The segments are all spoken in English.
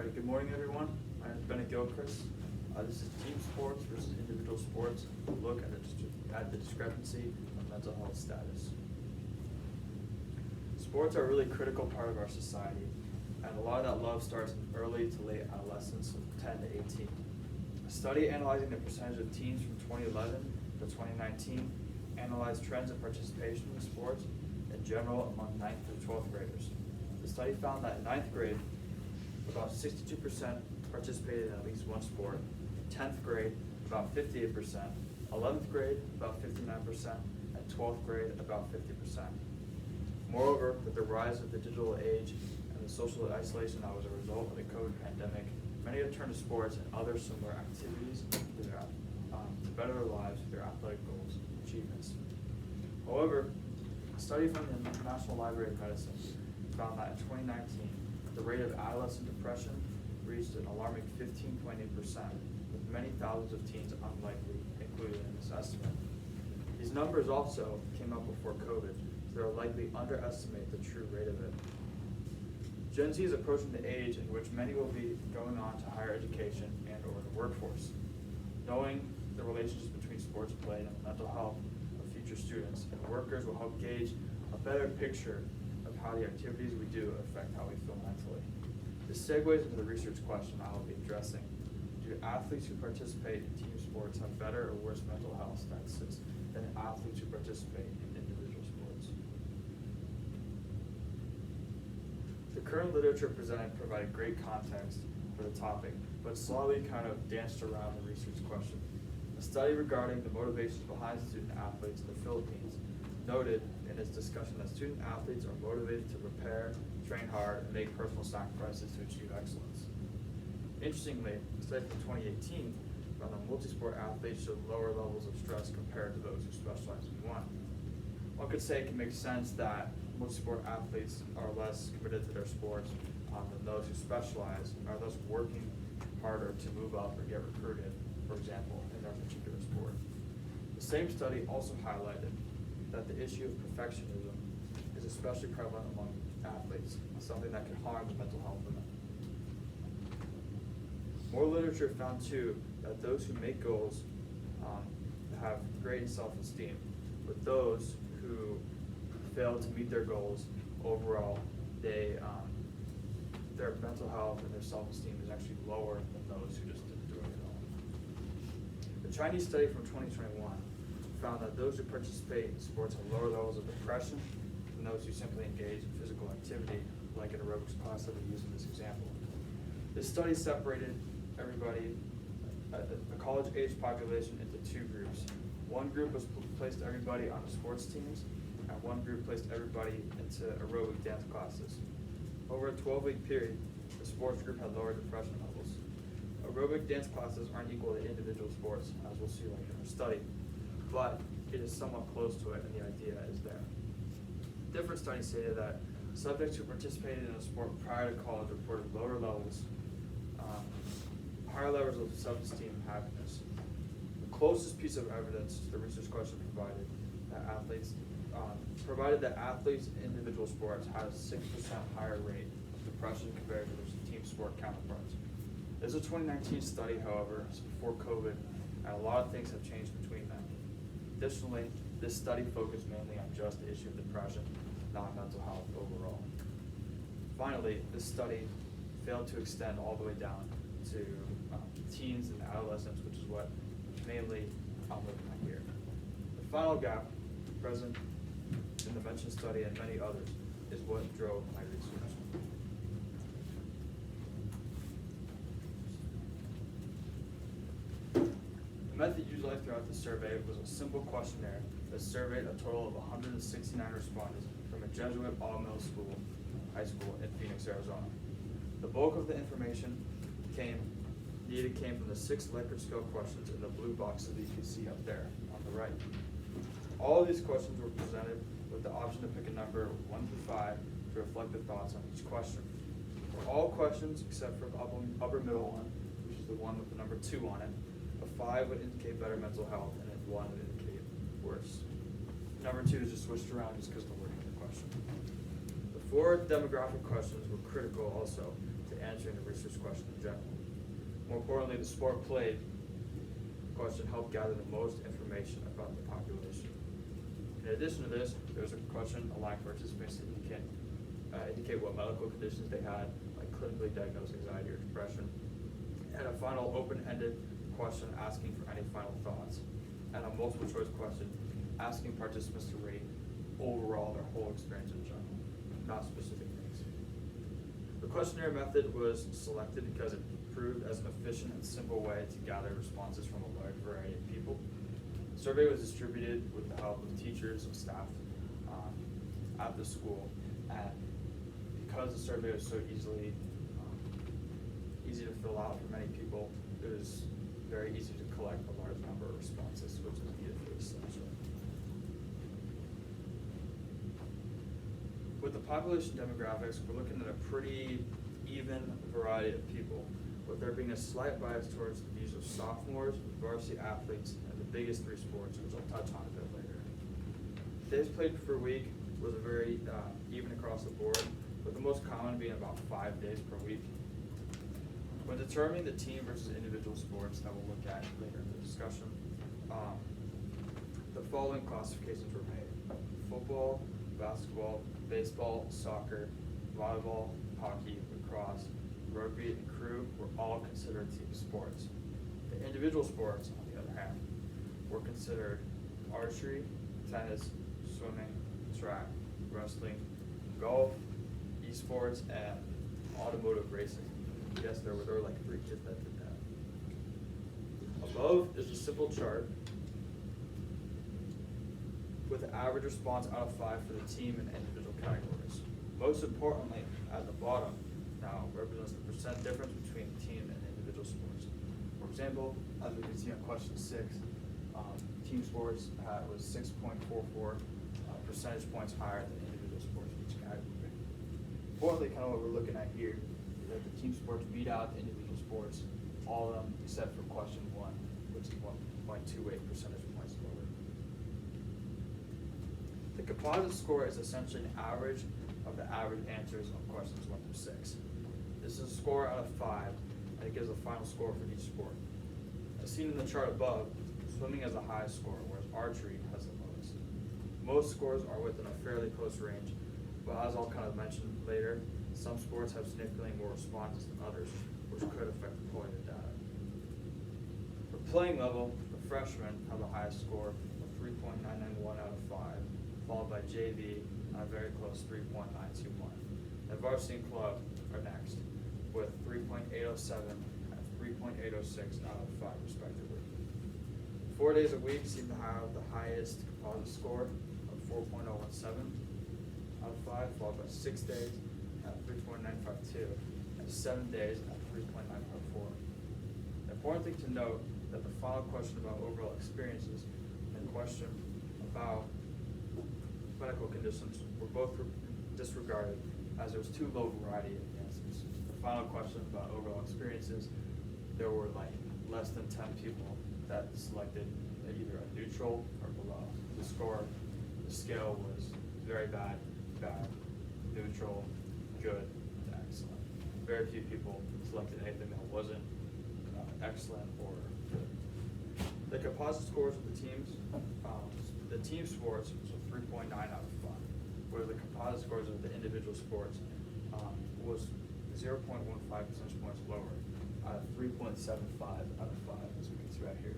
Alrighty, good morning everyone. My name is Bennett Gilchrist. This is team sports versus individual sports. Look at the discrepancy of mental health status. Sports are a really critical part of our society, and a lot of that love starts in early to late adolescence of 10 to 18. A study analyzing the percentage of teens from 2011 to 2019 analyzed trends in participation in sports in general among 9th through 12th graders. The study found that in 9th grade, about 62% participated in at least one sport. In 10th grade, about 58%. 11th grade, about 59%. And 12th grade, about 50%. Moreover, with the rise of the digital age and the social isolation that was a result of the COVID pandemic, many have turned to sports and other similar activities to better their lives with their athletic goals and achievements. However, a study from the National Library of Medicine found that in 2019, the rate of adolescent depression reached an alarming 15.8%, with many thousands of teens unlikely included in this estimate. These numbers also came up before COVID, so they'll likely underestimate the true rate of it. Gen Z is approaching the age in which many will be going on to higher education and or the workforce. Knowing the relationships between sports play and the mental health of future students and workers will help gauge a better picture of how the activities we do affect how we feel mentally. This segues into the research question I will be addressing. Do athletes who participate in team sports have better or worse mental health statuses than athletes who participate in individual sports? The current literature presented provided great context for the topic, but slowly kind of danced around the research question. A study regarding the motivations behind student athletes in the Philippines noted in its discussion that student athletes are motivated to prepare, train hard, and make personal sacrifices to achieve excellence. Interestingly, a study from 2018 found that multi-sport athletes showed lower levels of stress compared to those who specialize in one. One could say it can make sense that multi-sport athletes are less committed to their sports than those who specialize and are thus working harder to move up or get recruited, for example, in their particular sport. The same study also highlighted that the issue of perfectionism is especially prevalent among athletes, something that can harm the mental health of them. More literature found too that those who make goals have great self-esteem, but those who fail to meet their goals overall, their mental health and their self-esteem is actually lower than those who just didn't do it at all. The Chinese study from 2021 found that those who participate in sports have lower levels of depression than those who simply engage in physical activity, like an aerobics class that we use in this example. This study separated everybody, a college-age population, into two groups. One group placed everybody on the sports teams, and one group placed everybody into aerobic dance classes. Over a 12-week period, the sports group had lower depression levels. Aerobic dance classes aren't equal to individual sports, as we'll see later in our study, but it is somewhat close to it, and the idea is there. Different studies stated that subjects who participated in a sport prior to college reported higher levels of self-esteem and happiness. The closest piece of evidence the research question provided that athletes in individual sports had a 6% higher rate of depression compared to their team sport counterparts. This is a 2019 study, however, it's before COVID, and a lot of things have changed between then. Additionally, this study focused mainly on just the issue of depression, not mental health overall. Finally, this study failed to extend all the way down to teens and adolescents, which is what mainly I'm looking at here. The final gap present in the mentioned study and many others is what drove my research. The method utilized throughout the survey was a simple questionnaire that surveyed a total of 169 respondents from a Jesuit all-middle school, high school in Phoenix, Arizona. The bulk of the information needed came from the 6 Likert scale questions in the blue boxes that you can see up there on the right. All of these questions were presented with the option to pick a number 1 through 5 to reflect the thoughts on each question. For all questions except for the upper middle one, which is the one with the number 2 on it, a 5 would indicate better mental health and a 1 would indicate worse. Number 2 is just switched around just because of the wording of the question. The 4 demographic questions were critical also to answering the research question in general. More importantly, the sport played question helped gather the most information about the population. In addition to this, there was a question allowing participants to indicate what medical conditions they had, like clinically diagnosed anxiety or depression, and a final open-ended question asking for any final thoughts, and a multiple choice question asking participants to rate overall their whole experience in general, not specific things. The questionnaire method was selected because it proved as an efficient and simple way to gather responses from a large variety of people. The survey was distributed with the help of teachers and staff at the school, and because the survey was so easy to fill out for many people, it was very easy to collect a large number of responses, which is needed for this selection. With the population demographics, we're looking at a pretty even variety of people, with there being a slight bias towards the views of sophomores, varsity athletes, and the biggest three sports, which I'll touch on a bit later. Days played per week was a very even across the board, with the most common being about 5 days per week. When determining the team versus individual sports that we'll look at later in the discussion, the following classifications were made: football, basketball, baseball, soccer, volleyball, hockey, lacrosse, rugby, and crew were all considered team sports. The individual sports, on the other hand, were considered archery, tennis, swimming, track, wrestling, golf, esports, and automotive racing. Yes, there were like 3 kids that did that. Above is a simple chart with the average response out of 5 for the team and individual categories. Most importantly, at the bottom now represents the percent difference between team and individual sports. For example, as we can see on question 6, team sports was 6.44 percentage points higher than individual sports in each category. Importantly, kind of what we're looking at here is that the team sports beat out the individual sports, all of them except for question 1, which is 1.28 percentage points lower. The composite score is essentially an average of the average answers of questions 1 through 6. This is a score out of 5, and it gives a final score for each sport. As seen in the chart above, swimming has the highest score, whereas archery has the lowest. Most scores are within a fairly close range, but as I'll kind of mention later, some sports have significantly more responses than others, which could affect the quality of data. For playing level, the freshmen have the highest score of 3.991 out of 5, followed by JV at a very close 3.921. And varsity and club are next, with 3.807 and 3.806 out of 5 respectively. 4 days a week seem to have the highest composite score of 4.017 out of 5, followed by 6 days at 3.952 and 7 days at 3.954. The important thing to note that the final question about overall experiences and question about medical conditions were both disregarded, as there was too low variety of answers. The final question about overall experiences, there were like less than 10 people that selected either a neutral or below. The scale was very bad, neutral, good, to excellent. Very few people selected anything that wasn't excellent or good. The composite scores of the teams, the team sports was 3.9 out of 5, whereas the composite scores of the individual sports was 0.15 percentage points lower, out of 3.75 out of 5, as we can see right here.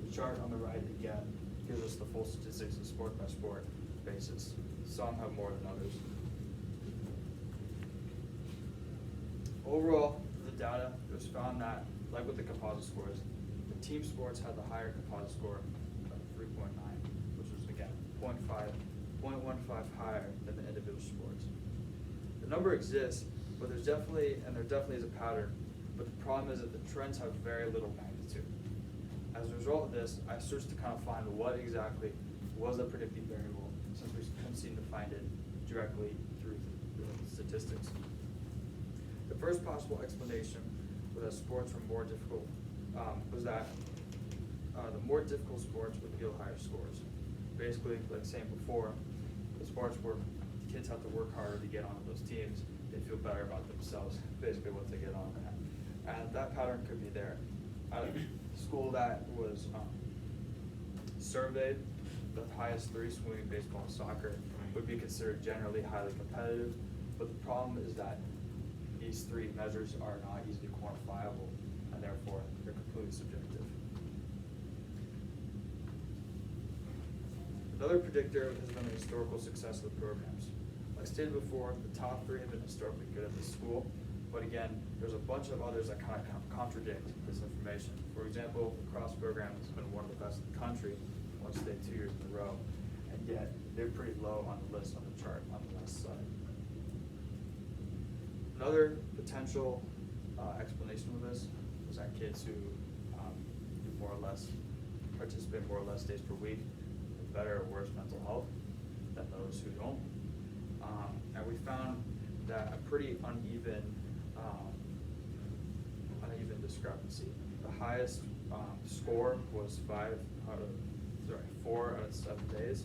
The chart on the right again gives us the full statistics of sport by sport basis. Some have more than others. Overall, the data, it was found that, like with the composite scores, the team sports had the higher composite score of 3.9, which was again 0.15 higher than the individual sports. The number exists, but there definitely is a pattern, but the problem is that the trends have very little magnitude. As a result of this, I searched to kind of find what exactly was the predictive variable, since we couldn't seem to find it directly through the statistics. The first possible explanation was that sports were more difficult, was that the more difficult sports would yield higher scores. Basically, like saying before, the sports where kids have to work harder to get onto those teams, they feel better about themselves, basically what they get on that. And that pattern could be there. At a school that was surveyed, the highest three, swimming, baseball, and soccer, would be considered generally highly competitive, but the problem is that these three measures are not easily quantifiable, and therefore they're completely subjective. Another predictor has been the historical success of the programs. Like stated before, the top three have been historically good at the school, but again, there's a bunch of others that kind of contradict this information. For example, the cross program has been one of the best in the country, once they 2 years in a row, and yet they're pretty low on the list on the chart on the left side. Another potential explanation of this is that kids who do more or less participate more or less days per week have better or worse mental health than those who don't. And we found that a pretty uneven discrepancy. The highest score was 4 out of 7 days,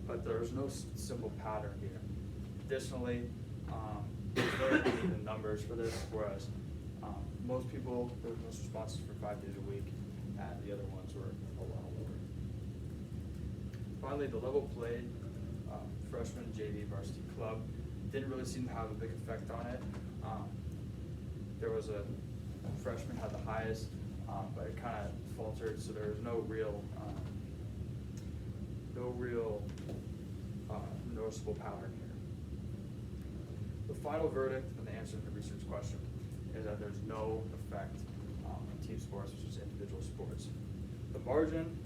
but there's no simple pattern here. Additionally, there's very uneven numbers for this, whereas most people, there was most responses for 5 days a week, and the other ones were a lot lower. Finally, the level played freshman JV varsity club didn't really seem to have a big effect on it. There was a freshman had the highest, but it kind of faltered, so there was no real noticeable pattern here. The final verdict and the answer to the research question is that there's no effect on team sports versus individual sports. The margin,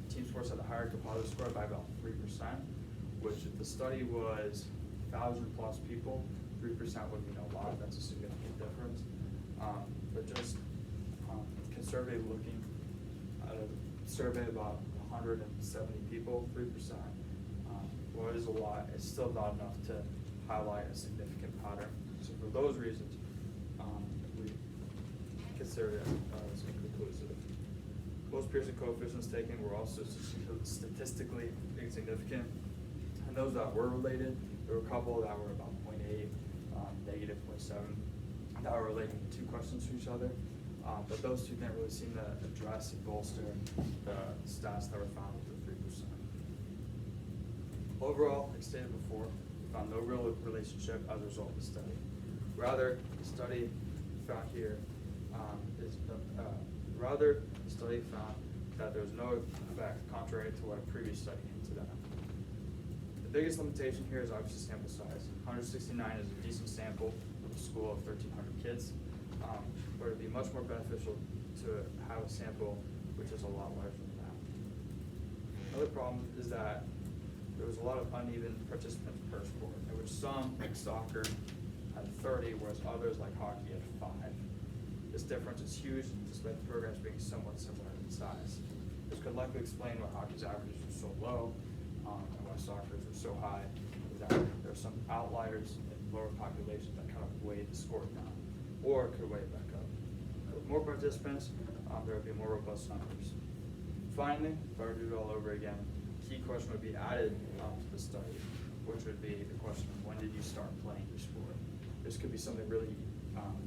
team sports had a higher composite score by about 3%, which if the study was 1,000 plus people, 3% would mean a lot. That's a significant difference. But just conservative looking at a survey about 170 people, 3%, well, it is a lot. It's still not enough to highlight a significant pattern. So for those reasons, we consider it as inconclusive. Most Pearson coefficients taken were also statistically insignificant, and those that were related, there were a couple that were about 0.8, negative 0.7, that were relating to two questions to each other, but those two didn't really seem to address and bolster the stats that were found with the 3%. Overall, like stated before, we found no real relationship as a result of the study. Rather, the study found here the study found that there was no effect, contrary to what a previous study hinted at. The biggest limitation here is obviously sample size. 169 is a decent sample of a school of 1,300 kids, but it would be much more beneficial to have a sample which is a lot larger than that. Another problem is that there was a lot of uneven participants per sport, in which some, like soccer, had 30, whereas others, like hockey, had 5. This difference is huge, despite the programs being somewhat similar in size. This could likely explain why hockey's averages were so low, and why soccer's were so high, is that there are some outliers in lower populations that kind of weigh the score down, or could weigh it back up. With more participants, there would be more robust numbers. Finally, if I were to do it all over again, a key question would be added to the study, which would be the question of when did you start playing your sport? This could be something really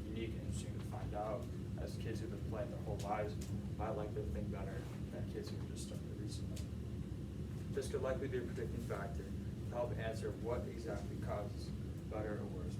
unique and interesting to find out, as kids who've been playing their whole lives might likely think better than kids who just started recently. This could likely be a predicting factor to help answer what exactly causes better or worse